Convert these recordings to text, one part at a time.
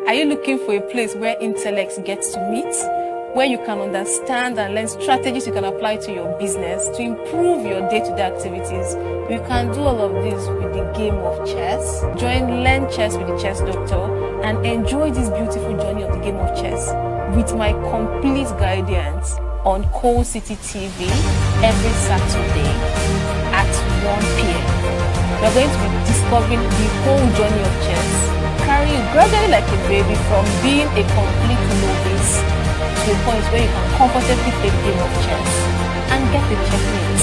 Are you looking for a place where intellects gets to meet? Where you can understand and learn strategies you can apply to your business to improve your day-to-day activities? You can do all of this with the game of chess. Join Learn Chess with the Chess Doctor and enjoy this beautiful journey of the game of chess with my complete guidance on Coal City TV every Saturday at 1 p.m. We're going to be discovering the whole journey of chess, carrying you gradually like a baby from being a complete novice to a point where you can comfortably play the game of chess and get the checkmate.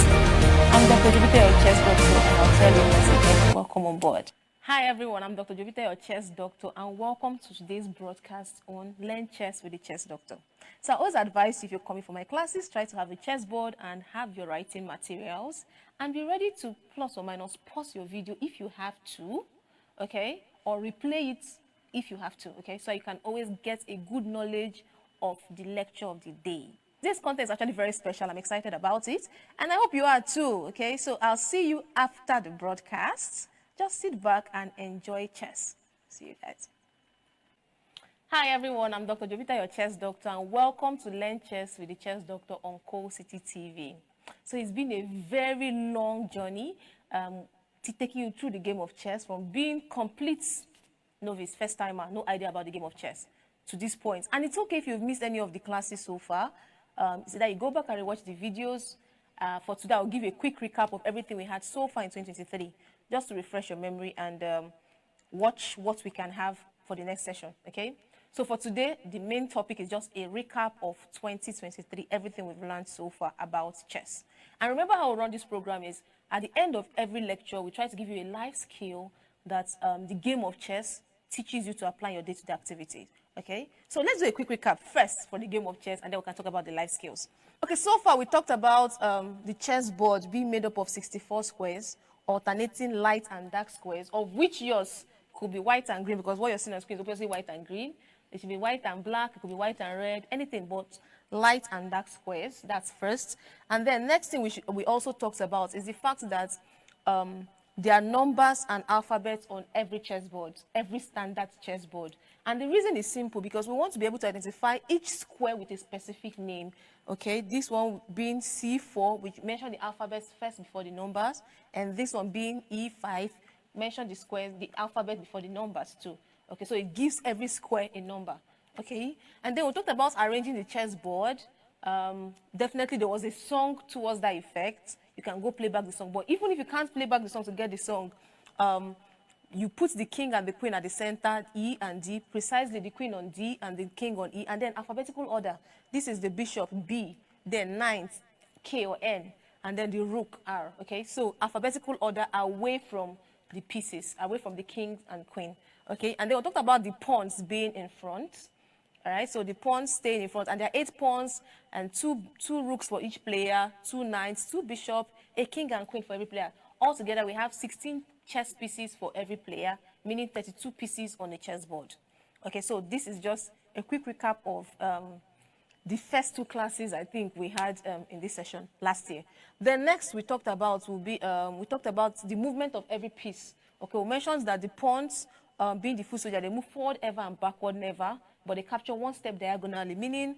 I'm Dr. Jupiter, your chess doctor, and I'll tell you once again, welcome on board. Hi everyone, I'm Dr. Jupiter, your chess doctor, and welcome to today's broadcast on Learn Chess with the Chess Doctor. So I always advise you, if you're coming for my classes, try to have a chessboard and have your writing materials, and be ready to plus or minus pause your video if you have to, okay, or replay it if you have to, okay, so you can always get a good knowledge of the lecture of the day. This content is actually very special. I'm excited about it, and I hope you are too, okay? So I'll see you after the broadcast. Just sit back and enjoy chess. See you guys. Hi everyone, I'm Dr. Jovita, your chess doctor, and welcome to Learn Chess with the Chess Doctor on Coal City TV. So it's been a very long journey taking you through the game of chess, from being complete novice, first timer, no idea about the game of chess, to this point. And it's okay if you've missed any of the classes so far. So that you go back and rewatch the videos. For today, I'll give you a quick recap of everything we had so far in 2023, just to refresh your memory and watch what we can have for the next session, okay? So for today, the main topic is just a recap of 2023, everything we've learned so far about chess. And remember how we run this program is, at the end of every lecture, we try to give you a life skill that the game of chess teaches you to apply in your day-to-day activities, okay? So let's do a quick recap first for the game of chess, and then we can talk about the life skills. Okay, so far we talked about the chessboard being made up of 64 squares, alternating light and dark squares, of which yours could be white and green, because what you're seeing on screen is obviously white and green. It should be white and black, it could be white and red, anything but light and dark squares. That's first. And then next thing we also talked about is the fact that there are numbers and alphabets on every chessboard, every standard chessboard. And the reason is simple, because we want to be able to identify each square with a specific name. Okay, this one being C4, which mention the alphabets first before the numbers, and this one being E5, mention the squares, the alphabet before the numbers too. Okay, so it gives every square a number. Okay, and then we talked about arranging the chessboard. Definitely there was a song towards that effect. You can go play back the song, but even if you can't play back the song to get the song, you put the king and the queen at the center, E and D, precisely the queen on D and the king on E, and then alphabetical order. This is the bishop, B, then knight, K or N, and then the rook, R, okay? So alphabetical order away from the pieces, away from the king and queen, okay? And then we'll talk about the pawns being in front, all right? So the pawns staying in front, and there are 8 pawns and two rooks for each player, 2 knights, 2 bishops, a king and queen for every player. Altogether, we have 16 chess pieces for every player, meaning 32 pieces on a chessboard. Okay, so this is just a quick recap of the first 2 classes I think we had in this session last year. Then next we talked about the movement of every piece. Okay, we mentioned that the pawns, being the foot soldier, they move forward ever and backward never, but they capture 1 step diagonally, meaning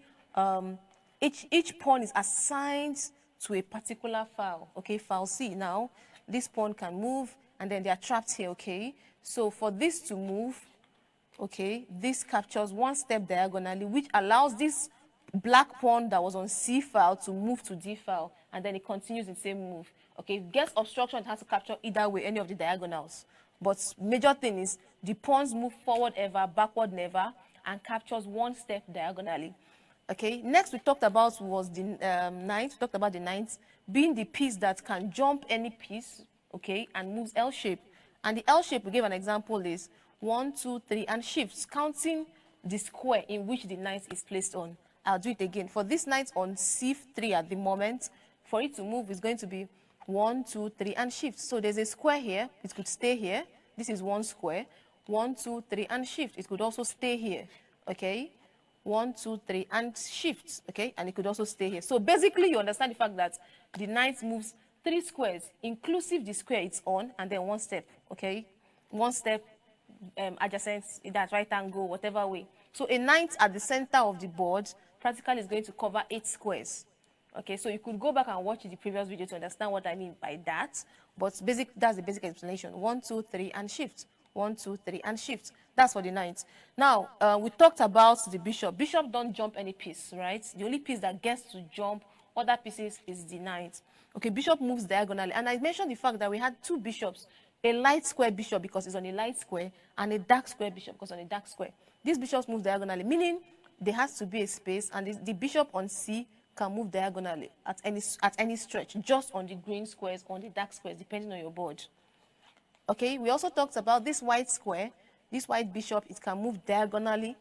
each pawn is assigned to a particular file. Okay, file C. Now this pawn can move, and then they are trapped here. Okay, so for this to move, okay, this captures 1 step diagonally, which allows this black pawn that was on C file to move to D file, and then it continues the same move. Okay, if it gets obstruction, it has to capture either way, any of the diagonals. But major thing is the pawns move forward ever, backward never, and captures 1 step diagonally. Okay, next we talked about was the knight. We talked about the knight being the piece that can jump any piece, okay, and moves L shape. And the L shape we gave an example is 1, 2, 3, and shifts, counting the square in which the knight is placed on. I'll do it again. For this knight on C3 at the moment, for it to move is going to be 1, 2, 3, and shift. So there's a square here. It could stay here. This is 1 square. 1, 2, 3, and shift. It could also stay here. Okay. 1, 2, 3, and shifts, okay? And it could also stay here. So basically, you understand the fact that the knight moves 3 squares, inclusive the square it's on, and then 1 step, okay? 1 step adjacent, that right angle, whatever way. So a knight at the center of the board practically is going to cover 8 squares. Okay, so you could go back and watch the previous video to understand what I mean by that. But that's the basic explanation. 1, 2, 3, and shift. 1, 2, 3, and shift. That's for the knight. Now, we talked about the bishop. Bishop don't jump any piece, right? The only piece that gets to jump other pieces is the knight. Okay, bishop moves diagonally. And I mentioned the fact that we had 2 bishops. A light square bishop because it's on a light square, and a dark square bishop because on a dark square. These bishops move diagonally, meaning there has to be a space, and the bishop on C can move diagonally at any stretch, just on the green squares, on the dark squares, depending on your board. Okay, we also talked about this white square, this white bishop, it can move diagonally,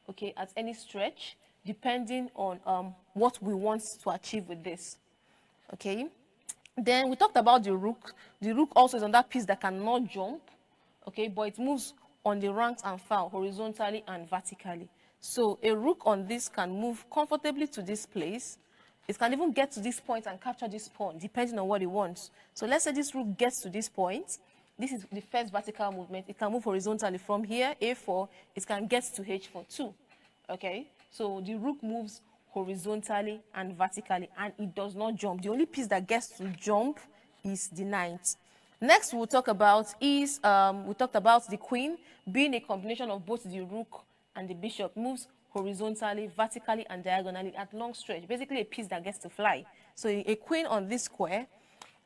okay, at any stretch, depending on what we want to achieve with this. Okay, then we talked about the rook. The rook also is on that piece that cannot jump, okay, but it moves on the ranks and file, horizontally and vertically. So a rook on this can move comfortably to this place. It can even get to this point and capture this pawn, depending on what it wants. So let's say this rook gets to this point. This is the first vertical movement. It can move horizontally from here, A4. It can get to H4 too. Okay? So the rook moves horizontally and vertically, and it does not jump. The only piece that gets to jump is the knight. Next, we'll talk about is, we talked about the queen being a combination of both the rook and the bishop, moves horizontally, vertically, and diagonally at long stretch. Basically, a piece that gets to fly. So a queen on this square,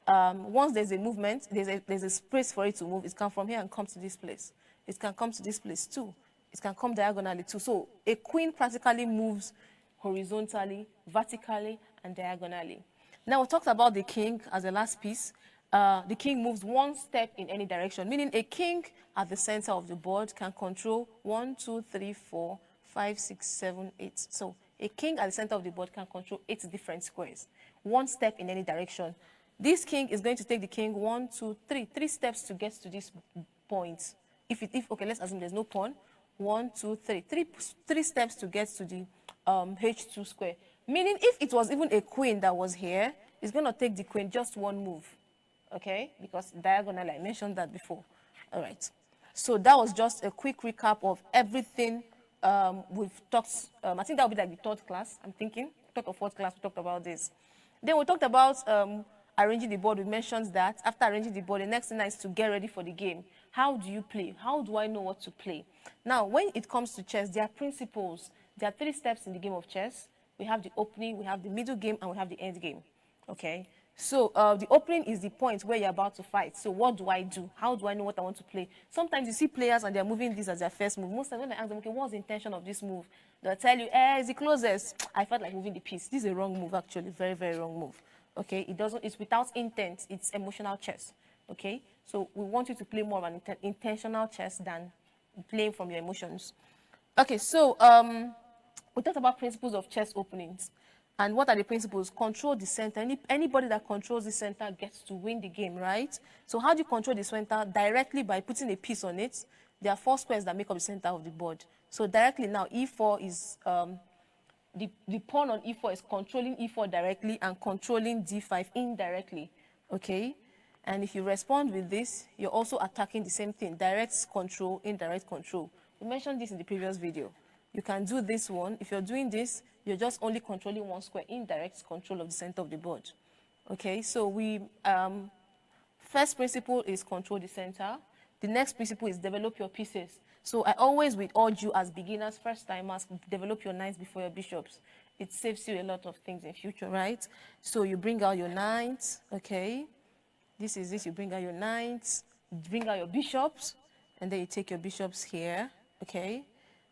once there's a movement, there's a space for it to move. It can from here and come to this place. It can come to this place too. It can come diagonally too. So a queen practically moves horizontally, vertically, and diagonally. Now we talked about the king as the last piece. The king moves one step in any direction, meaning a king at the center of the board can control 1, 2, 3, 4, 5, 6, 7, 8. So a king at the center of the board can control 8 different squares, one step in any direction. This king is going to take the king 1, 2, 3, 3 steps to get to this point. Okay, let's assume there's no pawn. 1, 2, 3, 3 steps to get to the H2 square. Meaning if it was even a queen that was here, it's going to take the queen just one move. Okay, because diagonal, I mentioned that before. All right. So that was just a quick recap of everything we've talked. I think that will be like the 3rd class, I'm thinking. 3rd or 4th class, we talked about this. Then we talked about arranging the board. We mentioned that after arranging the board, the next thing is to get ready for the game. How do you play? How do I know what to play? Now, when it comes to chess, there are principles. There are 3 steps in the game of chess. We have the opening, we have the middle game, and we have the end game. Okay? So the opening is the point where you're about to fight. So what do I do? How do I know what I want to play? Sometimes you see players and they're moving this as their first move. Most times when I ask them, okay, what's the intention of this move? They'll tell you, it's the closest. I felt like moving the piece. This is a wrong move, actually. Very, very wrong move. Okay? It's without intent. It's emotional chess. Okay? So we want you to play more of an intentional chess than playing from your emotions. Okay, so we talked about principles of chess openings. And what are the principles? Control the center. Anybody that controls the center gets to win the game, right? So how do you control the center? Directly by putting a piece on it. There are 4 squares that make up the center of the board. So directly now, E4 is, the pawn on E4 is controlling E4 directly and controlling D5 indirectly, okay? And if you respond with this, you're also attacking the same thing, direct control, indirect control. We mentioned this in the previous video. You can do this one. If you're doing this, you're just only controlling one square, indirect control of the center of the board. Okay, so first principle is control the center. The next principle is develop your pieces. So I always would urge you as beginners, first timers, develop your knights before your bishops. It saves you a lot of things in future, right? So you bring out your knights, okay? This is this, you bring out your knights, bring out your bishops, and then you take your bishops here, okay?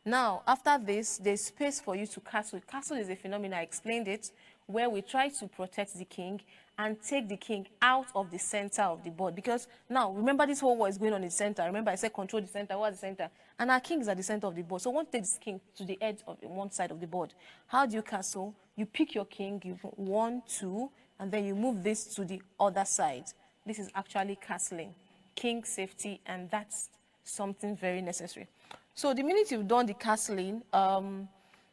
Now, after this, there's space for you to castle. Castle is a phenomenon, I explained it, where we try to protect the king and take the king out of the center of the board. Because now, remember this whole war is going on in the center. Remember I said control the center, what's the center? And our king is at the center of the board. So I want to take this king to the edge of one side of the board. How do you castle? You pick your king, you 1, 2, and then you move this to the other side. This is actually castling. King safety, and that's something very necessary. So the minute you've done the castling,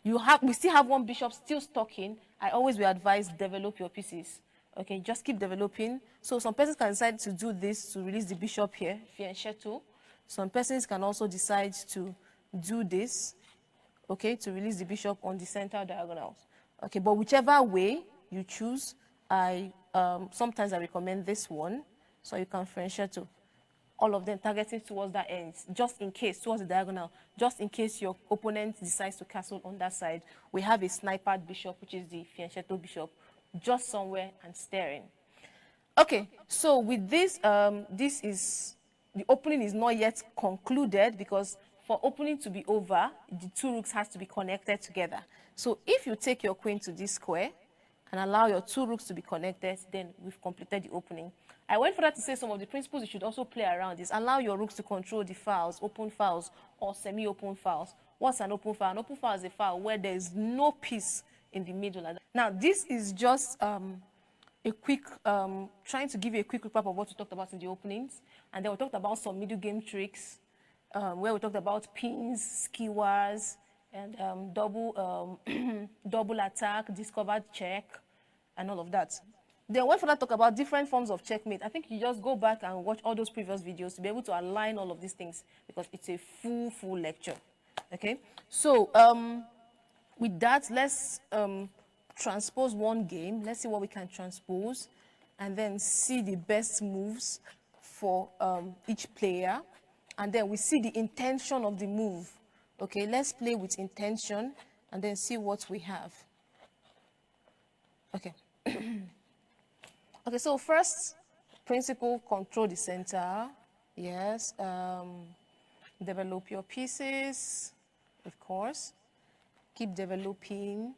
we still have one bishop still stuck in. I always will advise develop your pieces. Okay, just keep developing. So some persons can decide to do this to release the bishop here, friendsteach. Some persons can also decide to do this, okay, to release the bishop on the center diagonals. Okay, but whichever way you choose, sometimes I recommend this one, so you can friendshare to all of them targeting towards that end, just in case, towards the diagonal, just in case your opponent decides to castle on that side. We have a snipered bishop, which is the fianchetto bishop, just somewhere and staring. Okay, so with this, the opening is not yet concluded, because for opening to be over, the two rooks has to be connected together. So if you take your queen to this square and allow your two rooks to be connected, then we've completed the opening. I went further to say some of the principles you should also play around is allow your rooks to control the files, open files or semi-open files. What's an open file? An open file is a file where there is no piece in the middle. Now, this is just a quick, trying to give you a quick recap of what we talked about in the openings. And then we talked about some middle game tricks, where we talked about pins, skewers, and double attack, discovered check, and all of that. Then when further talk about different forms of checkmate, I think you just go back and watch all those previous videos to be able to align all of these things, because it's a full lecture. Okay? So with that, let's transpose one game. Let's see what we can transpose, and then see the best moves for each player. And then we see the intention of the move. Okay, let's play with intention and then see what we have. Okay. Okay, so first principle, control the center. Yes. Develop your pieces, of course. Keep developing.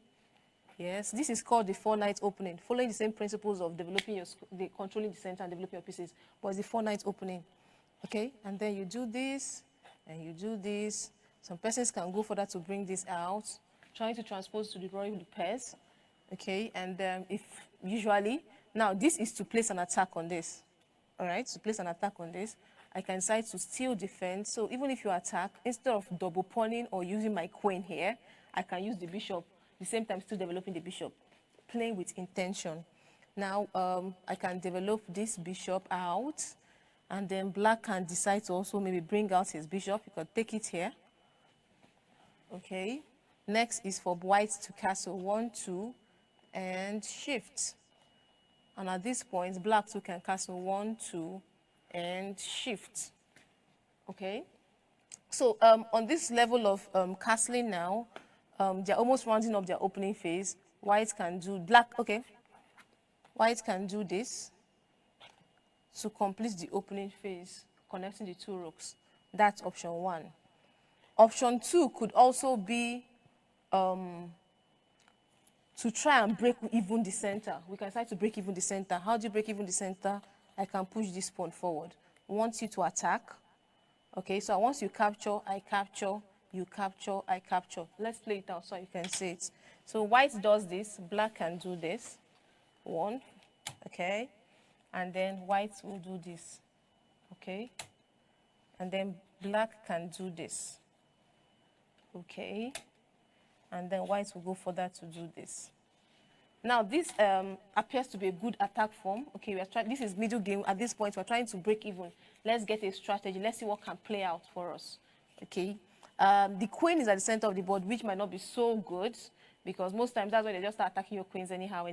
Yes, this is called the 4-knight opening, following the same principles of developing controlling the center and developing your pieces, but it's the 4-knight opening. Okay, and then you do this, and you do this. Some persons can go further to bring this out, trying to transpose to the royal pairs. Okay, and if usually, now this is to place an attack on this. All right, to place an attack on this, I can decide to still defend. So even if you attack, instead of double pawning or using my queen here, I can use the bishop, at the same time still developing the bishop, playing with intention. Now, I can develop this bishop out, and then black can decide to also maybe bring out his bishop. You can take it here. Okay. Next is for white to castle 1, 2, and shift. And at this point, black too can castle 1, 2, and shift. Okay. So on this level of castling now, they're almost rounding up their opening phase. White can do black. Okay. White can do this to complete the opening phase, connecting the two rooks. That's option 1. Option 2 could also be to try and break even the center. We can decide to break even the center. How do you break even the center? I can push this pawn forward. I want you to attack. Okay, so once you capture, I capture, you capture, I capture. Let's play it out so you can see it. So white does this, black can do this. 1, okay. And then white will do this, okay. And then black can do this, okay. And then white will go further to do this. Now, this appears to be a good attack form. Okay, this is middle game. At this point, we're trying to break even. Let's get a strategy. Let's see what can play out for us. Okay. The queen is at the center of the board, which might not be so good, because most times that's why they just start attacking your queens anyhow.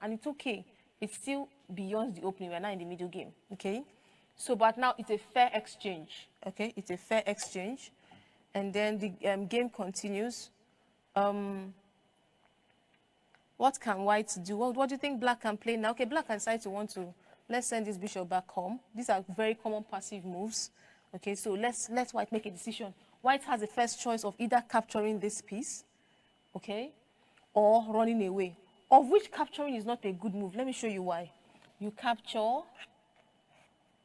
And it's okay. It's still beyond the opening. We're not in the middle game. Okay. So, but now it's a fair exchange. Okay. It's a fair exchange. And then the game continues. What can white do? What do you think black can play now? Okay, black can decide to want to, let's send this bishop back home. These are very common passive moves. Okay, so let's white make a decision. White has the first choice of either capturing this piece, okay, or running away. Of which capturing is not a good move. Let me show you why. You capture,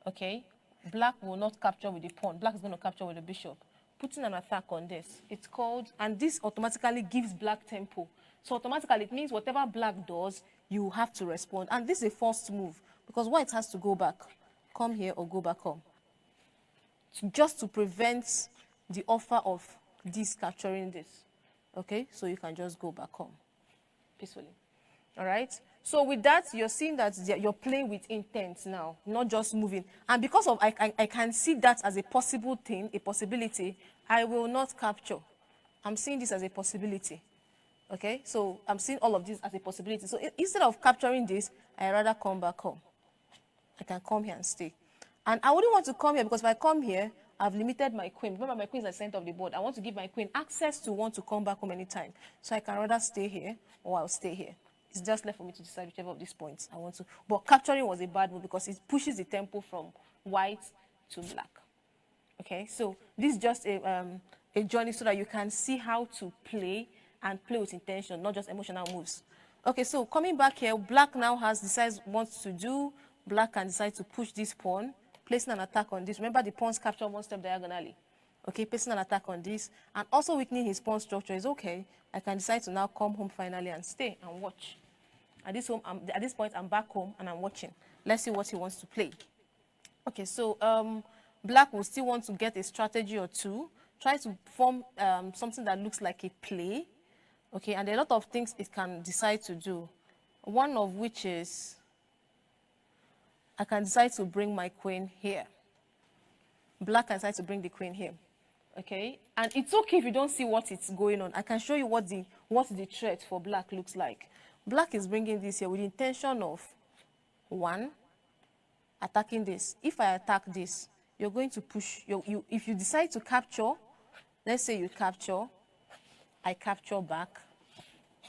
okay, black will not capture with the pawn. Black is going to capture with the bishop. Putting an attack on this. It's called, and this automatically gives black tempo. So automatically it means whatever black does, you have to respond. And this is a forced move because white has to go back. Come here or go back home. Just to prevent the offer of this capturing this. Okay, so you can just go back home peacefully. All right. So with that, you're seeing that you're playing with intent now, not just moving. And because of I can see that as a possible thing, a possibility, I will not capture. I'm seeing this as a possibility. Okay, so I'm seeing all of this as a possibility. So instead of capturing this, I rather come back home. I can come here and stay. And I wouldn't want to come here because if I come here, I've limited my queen. Remember, my queen is at the center of the board. I want to give my queen access to want to come back home anytime. So I can rather stay here or I'll stay here. It's just left for me to decide whichever of these points I want to. But capturing was a bad move because it pushes the tempo from white to black. Okay, so this is just a journey so that you can see how to play and play with intention, not just emotional moves. Okay, so coming back here, black now decides what to do. Black can decide to push this pawn, placing an attack on this. Remember, the pawns capture one step diagonally. Okay, placing an attack on this, and also weakening his pawn structure is okay. I can decide to now come home finally and stay and watch. At this point, I'm back home and I'm watching. Let's see what he wants to play. Okay, so black will still want to get a strategy or two, try to form something that looks like a play. Okay, and there are a lot of things it can decide to do. One of which is I can decide to bring my queen here. Black can decide to bring the queen here. Okay, and it's okay if you don't see what it's going on. I can show you what the threat for black looks like. Black is bringing this here with the intention of, one, attacking this. If I attack this, you're going to push. If you decide to capture, let's say you capture, I capture back.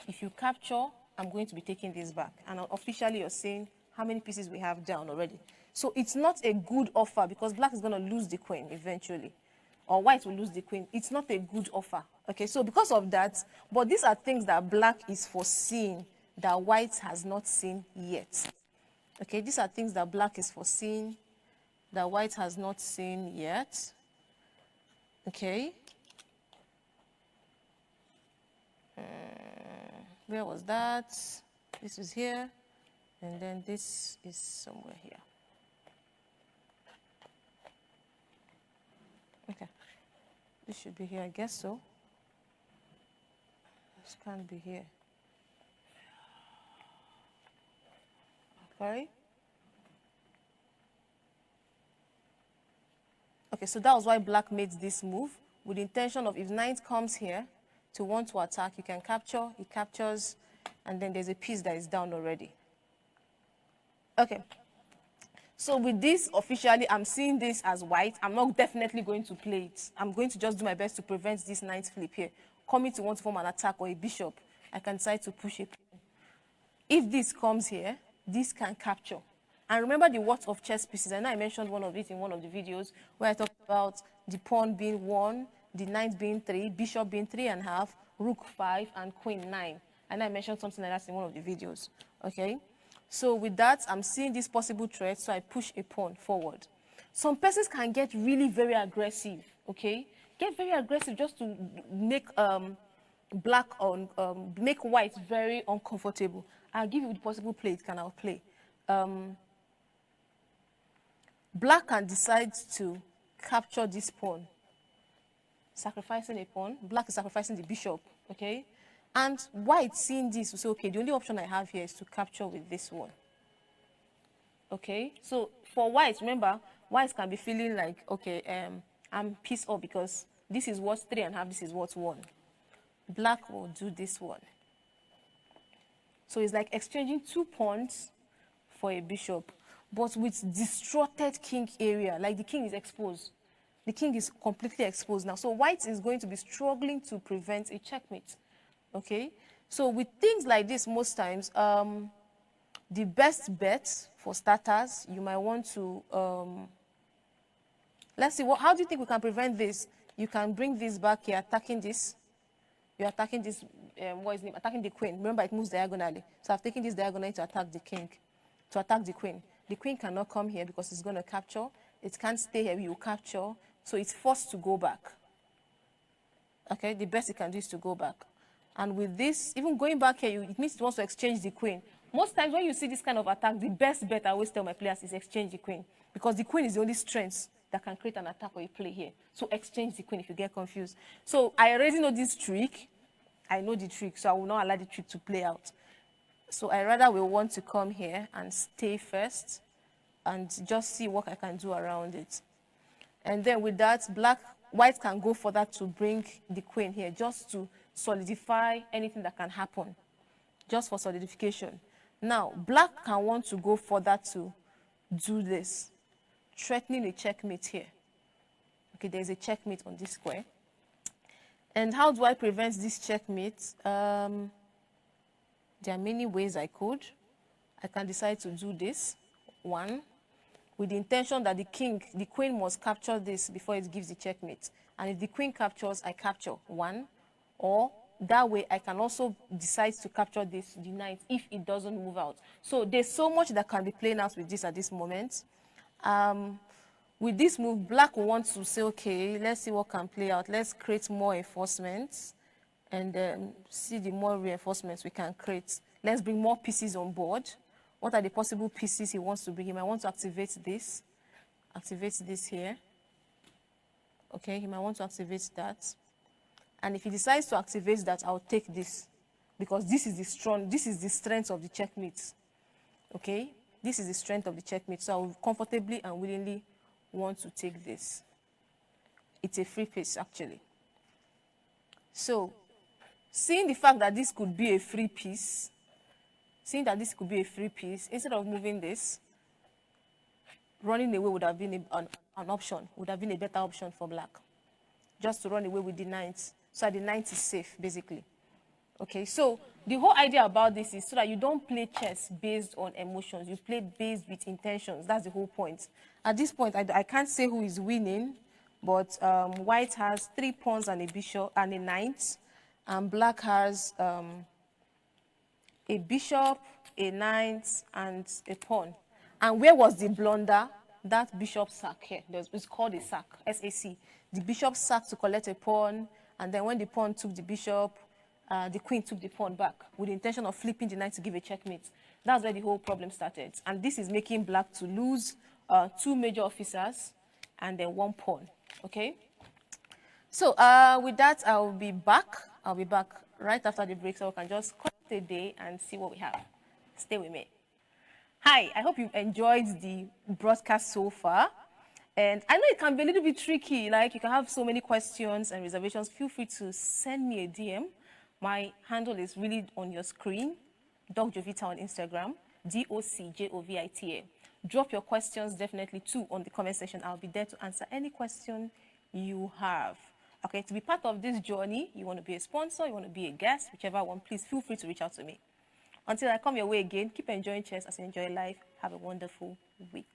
If you capture, I'm going to be taking this back. And officially, you're saying how many pieces we have down already. So it's not a good offer because black is going to lose the queen eventually. Or white will lose the queen. It's not a good offer. Okay, so because of that, but these are things that black is foreseeing that white has not seen yet. Okay, these are things that black is foreseeing that white has not seen yet. Okay. Where was that? This is here. And then this is somewhere here. Okay. This should be here, I guess so. This can't be here. Okay. Okay, so that was why black made this move with the intention of if knight comes here to want to attack, you can capture, he captures, and then there's a piece that is down already. Okay. So with this, officially, I'm seeing this as white. I'm not definitely going to play it. I'm going to just do my best to prevent this knight flip here. Coming to want to form an attack or a bishop, I can decide to push it. If this comes here, this can capture. And remember the worth of chess pieces. I know I mentioned one of it in one of the videos where I talked about the pawn being 1, the knight being 3, bishop being 3.5, rook 5, and queen 9. And I mentioned something like that in one of the videos. Okay? So with that, I'm seeing this possible threat, so I push a pawn forward. Some persons can get really very aggressive, okay? Get very aggressive just to make make white very uncomfortable. I'll give you the possible play it can outplay. Black can decide to capture this pawn, sacrificing a pawn. Black is sacrificing the bishop, okay? And white seeing this will say, okay, the only option I have here is to capture with this one. Okay, so for white, remember, white can be feeling like, okay, I'm pissed off because this is worth 3.5, this is worth 1. Black will do this one. So it's like exchanging 2 pawns for a bishop, but with distorted king area, like the king is exposed. The king is completely exposed now. So white is going to be struggling to prevent a checkmate. Okay, so with things like this, most times, the best bet for starters, you might want to, let's see, how do you think we can prevent this? You can bring this back here, attacking this. You're attacking this, attacking the queen. Remember, it moves diagonally. So I've taken this diagonally to attack the king, to attack the queen. The queen cannot come here because it's going to capture. It can't stay here, you capture. So it's forced to go back. Okay, the best it can do is to go back. And with this, even going back here, it means it wants to exchange the queen. Most times when you see this kind of attack, the best bet I always tell my players is exchange the queen. Because the queen is the only strength that can create an attack or a play here. So exchange the queen if you get confused. So I already know this trick. I know the trick, so I will not allow the trick to play out. So I rather will want to come here and stay first and just see what I can do around it. And then with that, white can go further to bring the queen here, just to solidify anything that can happen, just for solidification. Now, black can want to go further to do this, threatening a checkmate here. Okay, there's a checkmate on this square. And how do I prevent this checkmate? There are many ways I could. I can decide to do this, one, with the intention that the queen must capture this before it gives the checkmate. And if the queen captures, I capture, one. Or that way, I can also decide to capture this, the knight, if it doesn't move out. So there's so much that can be playing out with this at this moment. With this move, black will want to say, okay, let's see what can play out. Let's create more enforcements and see the more reinforcements we can create. Let's bring more pieces on board. What are the possible pieces he wants to bring? He might want to activate this here. Okay, he might want to activate that. And if he decides to activate that, I'll take this, because this is the strength of the checkmate. Okay, this is the strength of the checkmate. So I will comfortably and willingly want to take this. It's a free piece, actually. So, seeing the fact that this could be a free piece, instead of moving this, running away would have been an option, would have been a better option for black. Just to run away with the knight, so that the knight is safe, basically. Okay, so the whole idea about this is so that you don't play chess based on emotions. You play based with intentions. That's the whole point. At this point, I can't say who is winning, but white has 3 pawns and a bishop and a knight, and black has a bishop, a knight, and a pawn. And where was the blunder? That bishop sack here. It's called a sack, S-A-C. The bishop sacked to collect a pawn, and then when the pawn took the bishop, the queen took the pawn back with the intention of flipping the knight to give a checkmate. That's where the whole problem started. And this is making black to lose 2 major officers and then 1 pawn. Okay? So with that, I'll be back right after the break, so we can just cut a day and see what we have. Stay with me. Hi, I hope you've enjoyed the broadcast so far. And I know it can be a little bit tricky, like you can have so many questions and reservations. Feel free to send me a DM. My handle is really on your screen, DocJovita on Instagram, DocJovita. Drop your questions definitely too on the comment section. I'll be there to answer any question you have. Okay, to be part of this journey, you want to be a sponsor, you want to be a guest, whichever one, please feel free to reach out to me. Until I come your way again, keep enjoying chess as you enjoy life. Have a wonderful week.